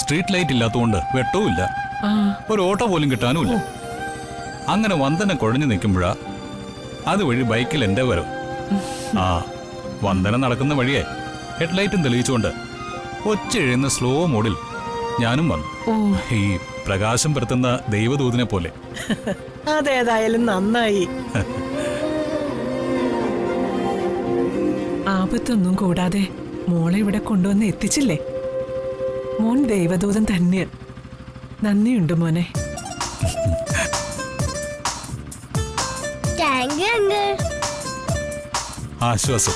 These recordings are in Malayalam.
സ്ട്രീറ്റ് ലൈറ്റ് ഇല്ലാത്തതുകൊണ്ട് വെട്ടവുമില്ല, ഒരു ഓട്ടോ പോലും കിട്ടാനുമില്ല. അങ്ങനെ വന്ദന കുഴഞ്ഞു നിൽക്കുമ്പോഴാ അതുവഴി ബൈക്കിൽ എന്റെ വരവ്. ആ വന്ദന നടക്കുന്ന വഴിയെ ഹെഡ്ലൈറ്റും തെളിയിച്ചുകൊണ്ട് ഒച്ചെഴുന്ന സ്ലോ മോഡിൽ ഞാനും വന്നു, ഈ പ്രകാശം പരത്തുന്ന ദൈവദൂതനെ പോലെ. അതേതായാലും നന്നായി. ആപത്തൊന്നും കൂടാതെ മോളെ ഇവിടെ കൊണ്ടുവന്ന് എത്തിച്ചില്ലേ? മോൻ ദൈവദൂതൻ തന്നെയാ. നന്ദിയുണ്ട് മോനെ. ആശ്വാസം.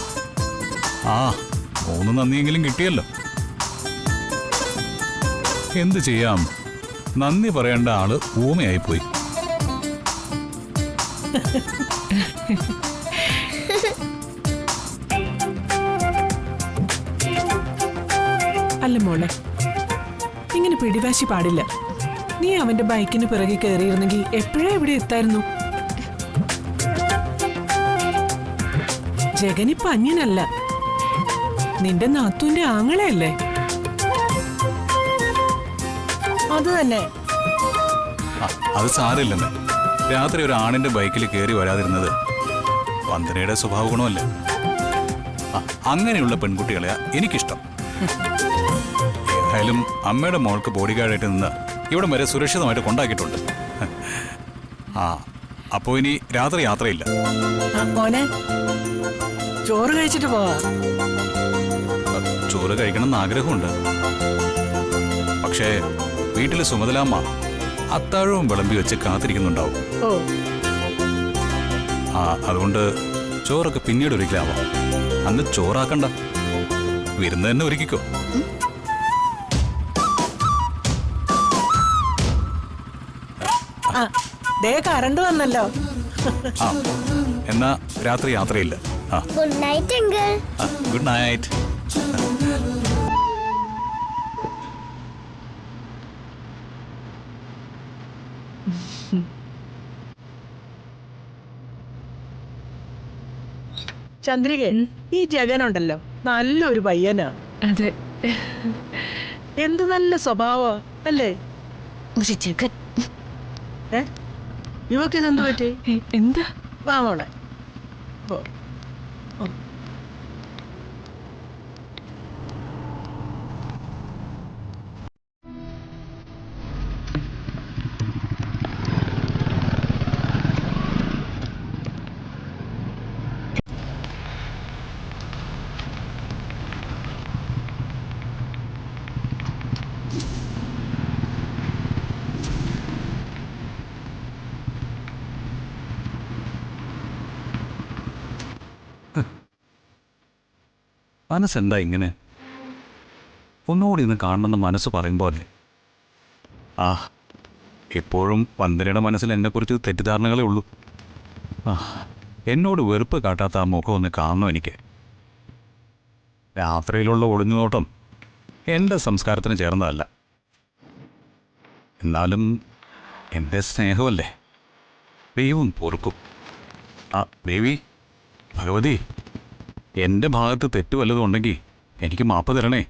ആ 3 നന്ദിയെങ്കിലും കിട്ടിയല്ലോ. എന്തു ചെയ്യാം, നന്ദി പറയേണ്ട ആള് ഊമയായിപ്പോയി. അല്ല മോളെ, ഇങ്ങനെ പിടിവാശി പാടില്ല. നീ അവന്റെ ബൈക്കിന് പിറകെ കയറിയിരുന്നെങ്കിൽ എപ്പോഴേ ഇവിടെ എത്തായിരുന്നു. ജഗനിപ്പ അന്യനല്ല, നിന്റെ നാത്തൂന്റെ ആങ്ങളയല്ലേ? അത് തന്നെ. അത് സാരമില്ലെന്ന്. രാത്രി ഒരു ആണിന്റെ ബൈക്കിൽ കയറി വരാതിരുന്നത് വന്ദനയുടെ സ്വഭാവ ഗുണമല്ലേ. അങ്ങനെയുള്ള പെൺകുട്ടികളെയാ എനിക്കിഷ്ടം. ഏതായാലും അമ്മയുടെ മോൾക്ക് ബോഡി ഗാർഡായിട്ട് നിന്ന് ഇവിടം വരെ സുരക്ഷിതമായിട്ട് കൊണ്ടാക്കിയിട്ടുണ്ട്. അപ്പോ ഇനി രാത്രി യാത്രയില്ല. മോനെ, ചോറ് കഴിച്ചിട്ട് പോവാ. ചോറ് കഴിക്കണമെന്ന് ആഗ്രഹമുണ്ട്. പക്ഷേ വീട്ടിലെ സുമതലാമ്മ അത്താഴവും വിളമ്പി വെച്ച് കാത്തിരിക്കുന്നുണ്ടാവും. അതുകൊണ്ട് ചോറൊക്കെ പിന്നീട് ഒരിക്കലാവാം. അന്ന് ചോറാക്കണ്ട, വിരുന്ന് തന്നെ ഒരുക്കിക്കോ. കറണ്ട് വന്നല്ലോ. എന്നാ രാത്രി യാത്രയില്ല. Good night uncle. Good night. Chandrika, ഈ ജഗനുണ്ടല്ലോ നല്ലൊരു പയ്യനാ. അതെ, എന്ത് നല്ല സ്വഭാവം അല്ലേ? ഇവക്കിതെന്ത് പറ്റി? എന്താ? വാ മോളെ. മനസ്സെന്താ ഇങ്ങനെ? ഒന്നുകൂടി ഇന്ന് കാണണമെന്ന് മനസ്സ് പറയുമ്പോലെ. എപ്പോഴും വന്ദനയുടെ മനസ്സിൽ എന്നെക്കുറിച്ച് തെറ്റിദ്ധാരണകളേ ഉള്ളൂ. എന്നോട് വെറുപ്പ് കാട്ടാത്ത ആ മുഖം ഒന്ന് കാണണം എനിക്ക്. രാത്രിയിലുള്ള ഒളിഞ്ഞുനോട്ടം എൻ്റെ സംസ്കാരത്തിന് ചേർന്നതല്ല. എന്നാലും എൻ്റെ സ്നേഹമല്ലേ, ദൈവം പൊറുക്കും. ദേവി, ഭഗവതി, എൻ്റെ ഭാഗത്ത് തെറ്റ് വല്ലതും ഉണ്ടെങ്കിൽ എനിക്ക് മാപ്പ് തരണേ.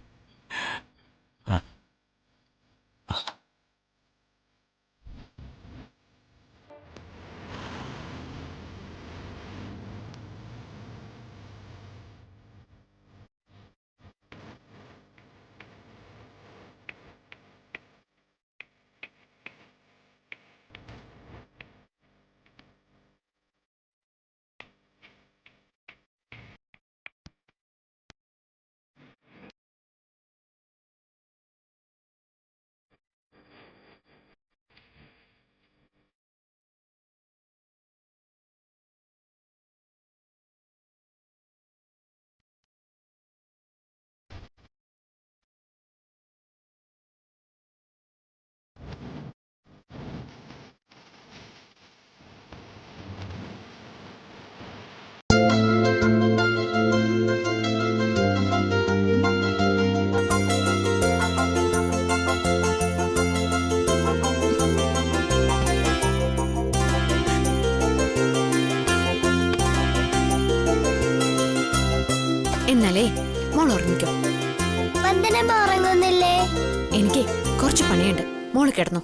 എനിക്ക് കുറച്ച് പണിയുണ്ട്. മോള് കിടന്നു.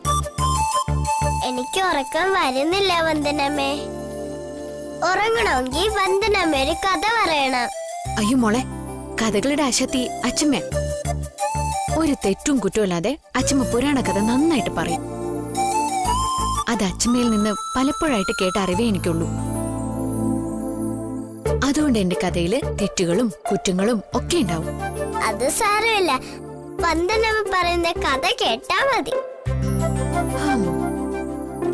എനിക്ക് ഉറക്കം വരുന്നില്ല വന്ദനമ്മേ. ഉറങ്ങണമെങ്കിൽ വന്ദനമ്മ ഒരു കഥ പറയണം. അയ്യോ മോളെ, കഥകളുടെ അശത്തി അച്ഛമ്മ. ഒരു തെറ്റും കുറ്റമില്ലാതെ അച്ഛമ്മ പുരാണ കഥ നന്നായിട്ട് പറയും. അത് അച്ഛമ്മയിൽ നിന്ന് പലപ്പോഴായിട്ട് കേട്ട അറിവേ എനിക്കുള്ളൂ. അതുകൊണ്ട് എന്റെ കഥയില് തെറ്റുകളും കുറ്റങ്ങളും ഒക്കെ ഉണ്ടാവും. അത് സാരമില്ല, വന്ദനമ്മ പറയുന്ന കഥ കേട്ടാ മതി.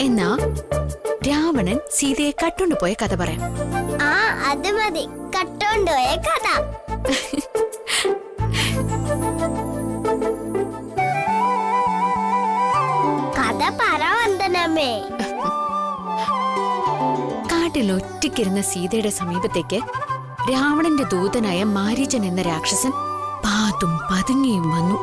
എന്നാ രാവണൻ സീതയെ കട്ടുകൊണ്ട് പോയ കഥ പറയാം. ആ അത് മതി, കട്ടോണ്ടുപോയ കഥ. കഥ പറ വന്ദനമ്മേ. കാട്ടിൽ ഒറ്റയ്ക്കിരുന്ന സീതയുടെ സമീപത്തേക്ക് രാവണന്റെ ദൂതനായ മാരീചൻ എന്ന രാക്ഷസൻ പാത്തും പതുങ്ങിയും വന്നു.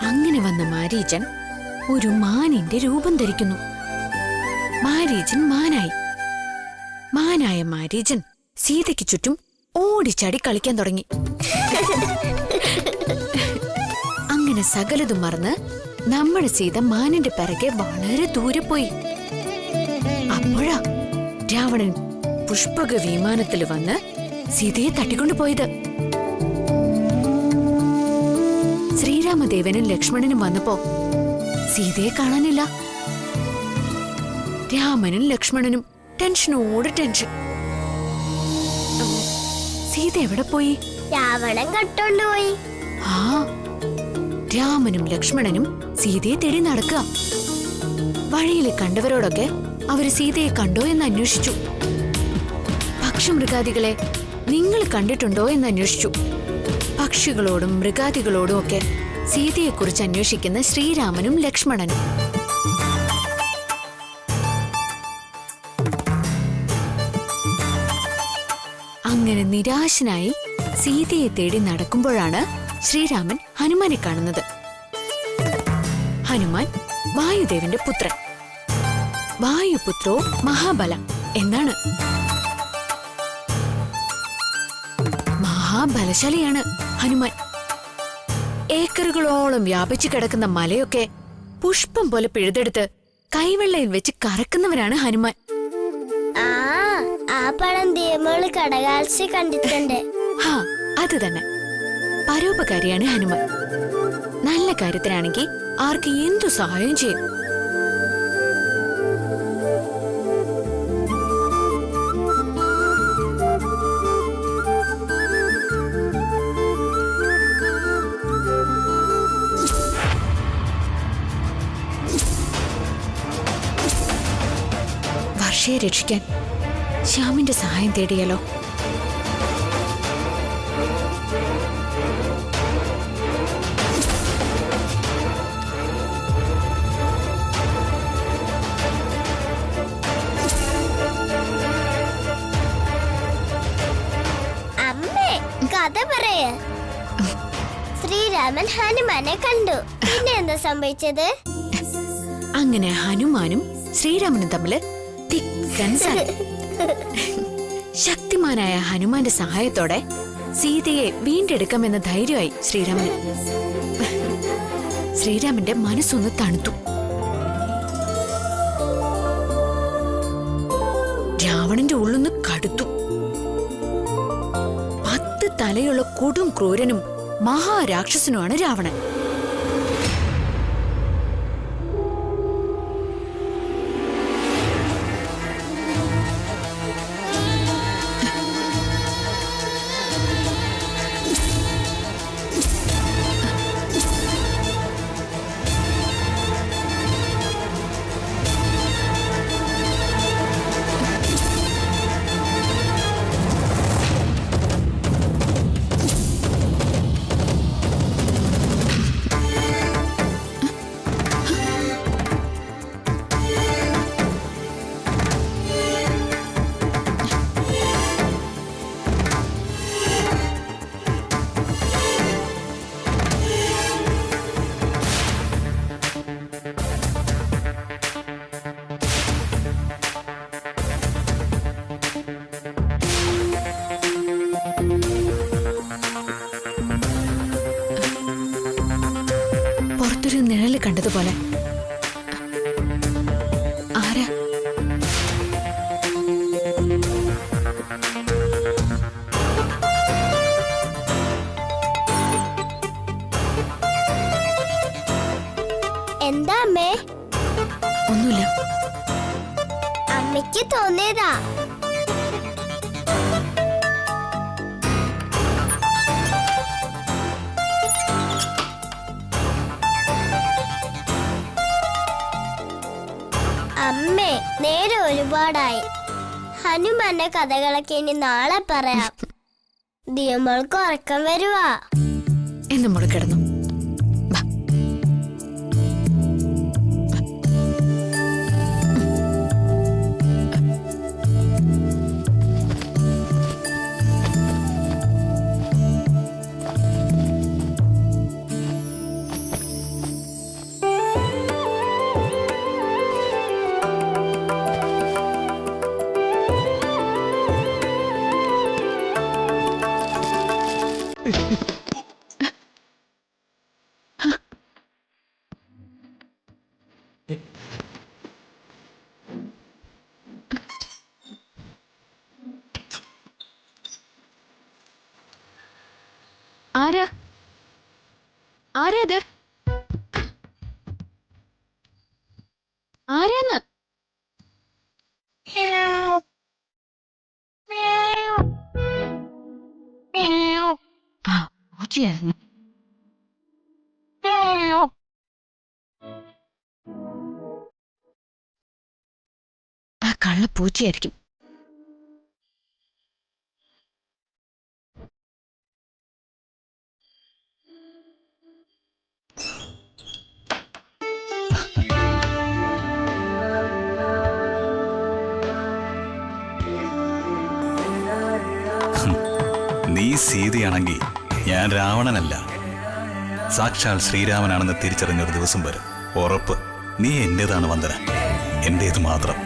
അങ്ങനെ വന്ന മാരീചൻ ഒരു മാനിന്റെ രൂപം ധരിക്കുന്നു. മാരീചൻ മാനായി. മാനായ മാരീചൻ സീതയ്ക്ക് ചുറ്റും ഓടിച്ചാടി കളിക്കാൻ തുടങ്ങി. അങ്ങനെ സകലതും മറന്ന് നമ്മുടെ സീത മാനിന്റെ പിറകെ വളരെ ദൂരെ പോയി. അപ്പോഴാ രാവണൻ പുഷ്പക വിമാനത്തിൽ വന്ന് സീതയെ തട്ടിക്കൊണ്ടുപോയത്. ശ്രീരാമദേവനും ലക്ഷ്മണനും വന്നപ്പോ സീതയെ കാണാനില്ല. രാമനും ലക്ഷ്മണനും ടെൻഷനോട് ടെൻഷൻ. സീത എവിടെ പോയി? രാവണൻ കട്ടോണ്ടുപോയി. ആ, രാമനും ലക്ഷ്മണനും സീതയെ തേടി നടക്കുക. വഴിയിൽ കണ്ടവരോടൊക്കെ അവര് സീതയെ കണ്ടോ എന്ന് അന്വേഷിച്ചു. പക്ഷിമൃഗാദികളെ നിങ്ങൾ കണ്ടിട്ടുണ്ടോ എന്ന് അന്വേഷിച്ചു. പക്ഷികളോടും മൃഗാദികളോടും ഒക്കെ സീതയെക്കുറിച്ച് അന്വേഷിക്കുന്ന ശ്രീരാമനും ലക്ഷ്മണനും. അങ്ങനെ നിരാശനായി സീതയെ തേടി നടക്കുമ്പോഴാണ് ശ്രീരാമൻ ഹനുമാനെ കാണുന്നത്. ഹനുമാൻ വായുദേവന്റെ പുത്രൻ. വായുപുത്രോ മഹാബല എന്നാണ്. മഹാബലശാലിയാണ് ഹനുമാൻ. ഏക്കറുകളോളം വ്യാപിച്ചു കിടക്കുന്ന മലയൊക്കെ പുഷ്പം പോലെ പിഴുതെടുത്ത് കൈവെള്ളയിൽ വെച്ച് കറക്കുന്നവനാണ് ഹനുമാൻ. ആ പടം ദീമോള് കടകാൽസി കണ്ടിട്ടുണ്ട്. ഹാ, അത് തന്നെ. പരോപകാരിയാണ് ഹനുമാൻ. നല്ല കാര്യത്തിനാണെങ്കിൽ ആർക്ക് എന്തു സഹായം ചെയ്യും. വർഷയെ രക്ഷിക്കാൻ ശ്യാമിന്റെ സഹായം തേടിയാലോ? അമ്മേ, കഥ പറയ. ശ്രീരാമൻ ഹനുമാനെ കണ്ടു. പിന്നെ എന്താ സംഭവിച്ചത്? അങ്ങനെ ഹനുമാനും ശ്രീരാമനും തമ്മില് തിക്കൻസായി. ശക്തിമാനായ ഹനുമാന്റെ സഹായത്തോടെ സീതയെ വീണ്ടെടുക്കാമെന്ന ധൈര്യമായി ശ്രീരാമന്. ശ്രീരാമന്റെ മനസ്സൊന്ന് തണുത്തു. രാവണന്റെ ഉള്ളൊന്ന് കടുത്തു. 10 തലയുള്ള കൊടും ക്രൂരനും മഹാരാക്ഷസനുമാണ് രാവണൻ. അടുത്തൊരു നിഴല് കണ്ടതുപോലെ. ആരാ? എന്താ അമ്മേ? ഒന്നുമില്ല. അമ്മയ്ക്ക് തോന്നിയതാ. അമ്മേ, നേരെ ഒരുപാടായി. ഹനുമാന്റെ കഥകളൊക്കെ ഇനി നാളെ പറയാം. ദിയമോൾക്ക് ഉറക്കം വരുവാ. എന്ന് മോള് കിടന്നു. ആരാ? ആരാത്? ആരാന്ന്? പൂച്ചയായിരുന്നു. ആ കള്ള പൂച്ചയായിരിക്കും. നീ സീതയാണെങ്കിൽ ഞാൻ രാവണനല്ല, സാക്ഷാൽ ശ്രീരാമനാണെന്ന് തിരിച്ചറിഞ്ഞൊരു ദിവസം വരും. ഉറപ്പ്. നീ എന്റേതാണ് വന്ദന, എന്റേത് മാത്രം.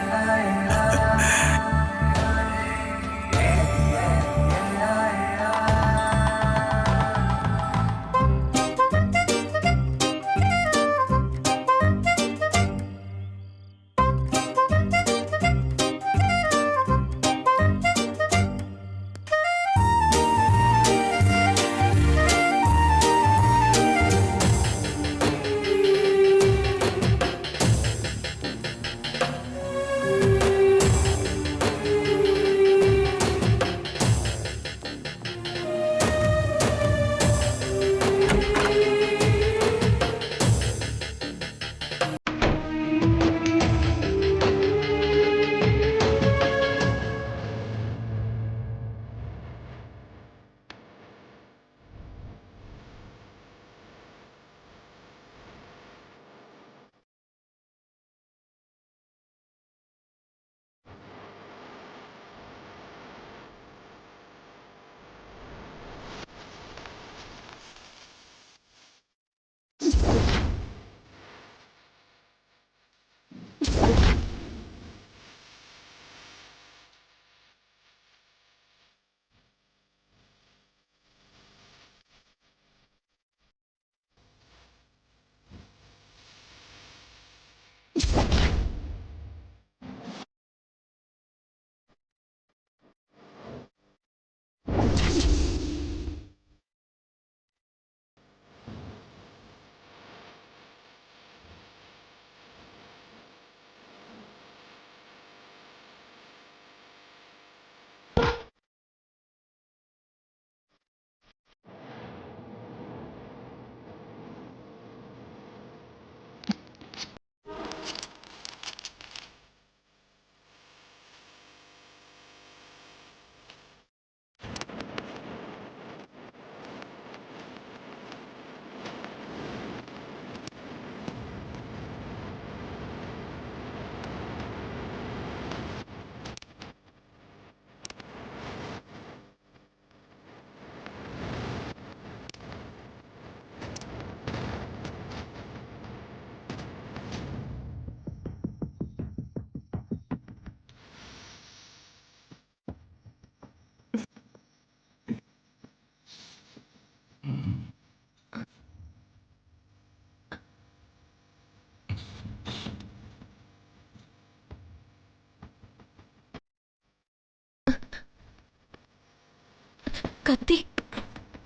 കത്തി.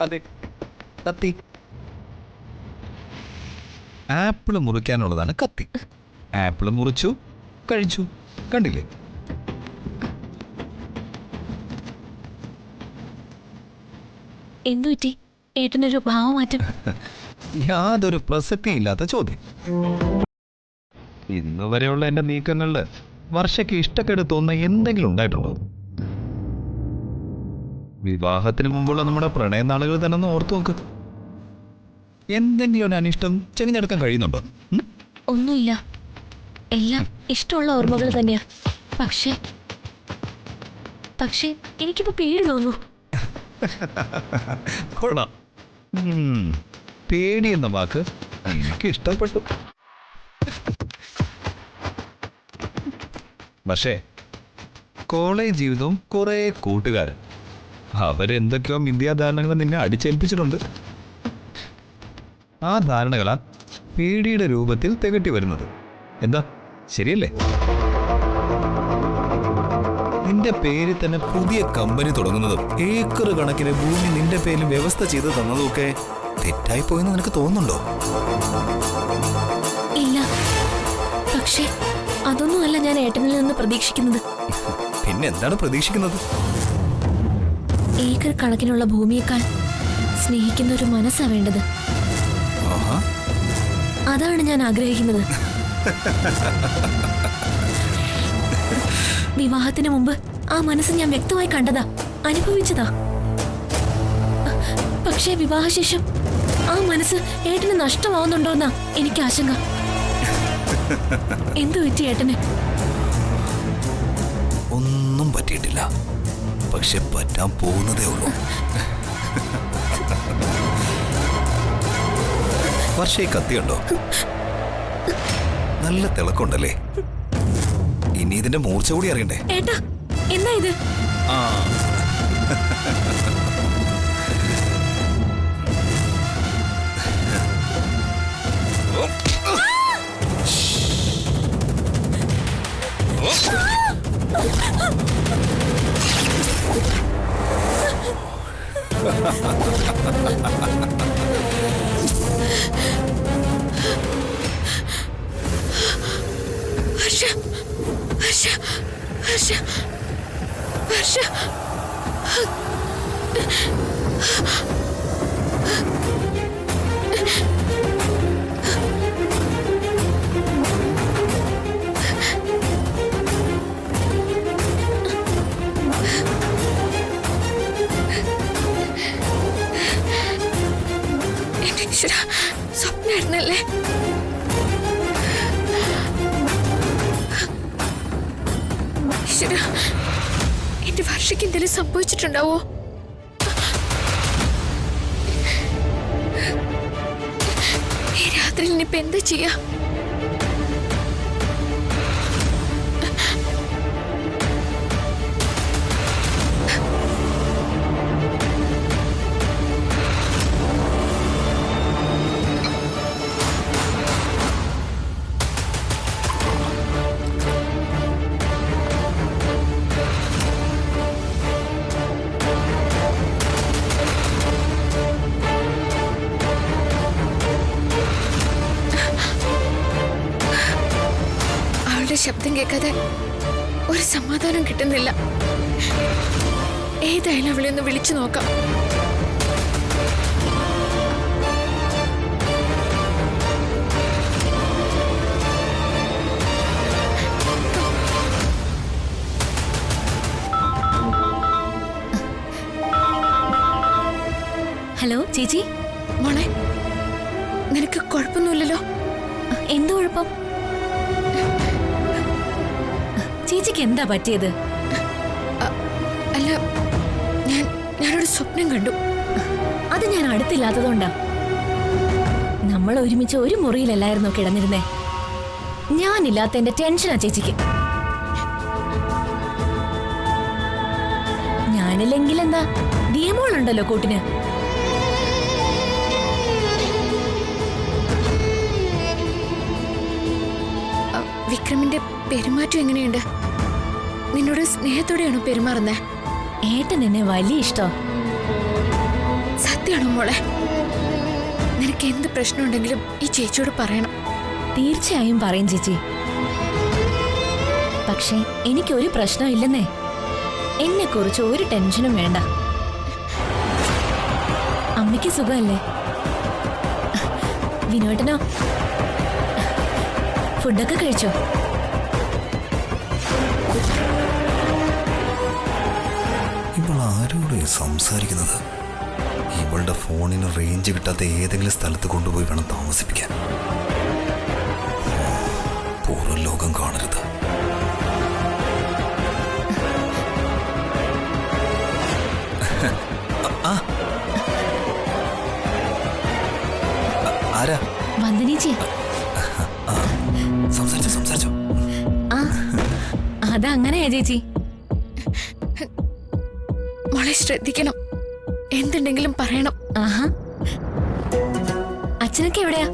അതെ, കത്തി. ആപ്പിൾ മുറിക്കാനുള്ളതാണ് കത്തി. ആപ്പിൾ മുറിച്ചു, കഴിച്ചു. കണ്ടില്ലേ? എന്തു പറ്റി ഏട്ടനൊരു ഭാവമാറ്റം? യാതൊരു പ്രസക്തിയില്ലാത്ത ചോദ്യം. ഇന്ന് വരെയുള്ള എന്റെ നീക്കങ്ങളില് വർഷയ്ക്ക് ഇഷ്ടക്കേട് തോന്നുന്ന എന്തെങ്കിലും ഉണ്ടായിട്ടുണ്ടോ? വിവാഹത്തിന് മുമ്പുള്ള നമ്മുടെ പ്രണയനാളുകൾ തന്നെ ഒന്ന് ഓർത്തു നോക്ക്. എന്തെങ്കിലും ഒരു അനിഷ്ടം ചെറിഞ്ഞെടുക്കാൻ കഴിയുന്നുണ്ടോ? ഒന്നുമില്ല, എല്ലാം ഇഷ്ടമുള്ള ഓർമ്മകൾ തന്നെയാ. പക്ഷേ എനിക്കിപ്പോ പേടി തോന്നുന്നു. കൊള്ളാം. പേടി എന്ന വാക്ക് എനിക്ക് ഇഷ്ടപ്പെട്ടു. പക്ഷേ കോളേജ് ജീവിതവും കുറെ കൂട്ടുകാരൻ, അവരെന്തൊക്കെയോ മിഥ്യാധാരണകൾ നിന്നെ അടിച്ചേൽപ്പിച്ചിട്ടുണ്ട്. ആ ധാരണകളാ പേടിയുടെ രൂപത്തിൽ തികട്ടി വരുന്നത്. എന്താ, ശരിയല്ലേ? നിന്റെ പേരിൽ തന്നെ പുതിയ കമ്പനി തുടങ്ങുന്നതും ഏക്കർ കണക്കിന് ഭൂമി നിന്റെ പേരിൽ വ്യവസ്ഥ ചെയ്ത് തന്നതുമൊക്കെ തെറ്റായി പോയെന്ന് നിനക്ക് തോന്നുന്നുണ്ടോ? ഇല്ല, പക്ഷേ അതൊന്നുമല്ല ഞാൻ ഏട്ടനിൽ നിന്ന് പ്രതീക്ഷിക്കുന്നത്. പിന്നെ എന്താണ് പ്രതീക്ഷിക്കുന്നത്? ഏക്കർ കണക്കിനുള്ള ഭൂമിയേക്കാൾ സ്നേഹിക്കുന്ന ഒരു മനസ്സാ വേണ്ടത്. അതാണ് ഞാൻ ആഗ്രഹിക്കുന്നത്. വിവാഹത്തിന് മുമ്പ് ആ മനസ്സ് ഞാൻ വ്യക്തമായി കണ്ടതാ, അനുഭവിച്ചതാ. പക്ഷേ വിവാഹശേഷം ആ മനസ്സ് ഏട്ടന് നഷ്ടമാവുന്നുണ്ടോന്നാ എനിക്ക് ആശങ്ക. എന്തു പറ്റി ഏട്ടന്? ഒന്നും പറ്റിയിട്ടില്ല, പക്ഷെ പറ്റാൻ പോകുന്നതേ ഉള്ളൂ. വർഷേ കത്തിയുണ്ടോ? നല്ല തിളക്കമുണ്ടല്ലേ? ഇനി ഇതിന്റെ മൂർച്ച കൂടി അറിയണ്ടേ? ഏട്ടാ, എന്താ ഇത്? ആ വർഷ, വർഷ, വർഷ, വർഷ. എന്റെ ഈശ്വരാ, സ്വപ്നായിരുന്നല്ലേ? ഈശ്വരാ, എന്റെ വർഷയ്ക്ക് എന്തെങ്കിലും സംഭവിച്ചിട്ടുണ്ടാവോ? ഈ രാത്രിയിൽ ഇനിയിപ്പോ എന്താ ചെയ്യാ? ശബ്ദം കേൾക്കാതെ ഒരു സമാധാനം കിട്ടുന്നില്ല. ഏതായാലും അവളെ ഒന്ന് വിളിച്ചു നോക്കാം. ഹലോ ചേച്ചി. മോളെ, നിനക്ക് കുഴപ്പമൊന്നുമില്ലല്ലോ? എന്ത് കുഴപ്പം? ചേച്ചിക്ക് എന്താ പറ്റിയത്? അല്ല, ഞാനൊരു സ്വപ്നം കണ്ടു. അത് ഞാൻ അടുത്തില്ലാത്തതുകൊണ്ടാ. നമ്മൾ ഒരുമിച്ച് ഒരു മുറിയിലല്ലായിരുന്നോ കിടന്നിരുന്നേ? ഞാനില്ലാത്തതിന്റെ ടെൻഷനാ ചേച്ചിക്ക്. ഞാനില്ലെങ്കിൽ എന്താ, ദിയമോളുണ്ടല്ലോ കൂട്ടിന്. വിക്രമിന്റെ പെരുമാറ്റം എങ്ങനെയുണ്ട്? നിന്നോട് സ്നേഹത്തോടെയാണോ പെരുമാറുന്നേ? ഏട്ടൻ എന്നെ വലിയ ഇഷ്ടോ. സത്യമാണോ മോളെ? നിനക്ക് എന്ത് പ്രശ്നമുണ്ടെങ്കിലും ഈ ചേച്ചിയോട് പറയണം. തീർച്ചയായും പറയും ചേച്ചി. പക്ഷേ എനിക്കൊരു പ്രശ്നമില്ലെന്നേ. എന്നെ കുറിച്ച് ഒരു ടെൻഷനും വേണ്ട. അമ്മയ്ക്ക് സുഖമല്ലേ? വിനോട്ടനോ? ഫുഡൊക്കെ കഴിച്ചോ? ഇവൾ ആരോട് സംസാരിക്കുന്നത്? ഇവളുടെ ഫോണിന് റേഞ്ച് കിട്ടാത്ത ഏതെങ്കിലും സ്ഥലത്ത് കൊണ്ടുപോയി വേണം താമസിപ്പിക്കാൻ. പുറം ലോകം കാണരുത്. ആരാ? വന്ദനേച്ചി. സംസാരിച്ചോ. ആ അതങ്ങനെയാ ചേച്ചി. മോളെ ശ്രദ്ധിക്കണം. എന്തുണ്ടെങ്കിലും പറയണം. ആഹാ. അച്ഛനൊക്കെ എവിടെയാ?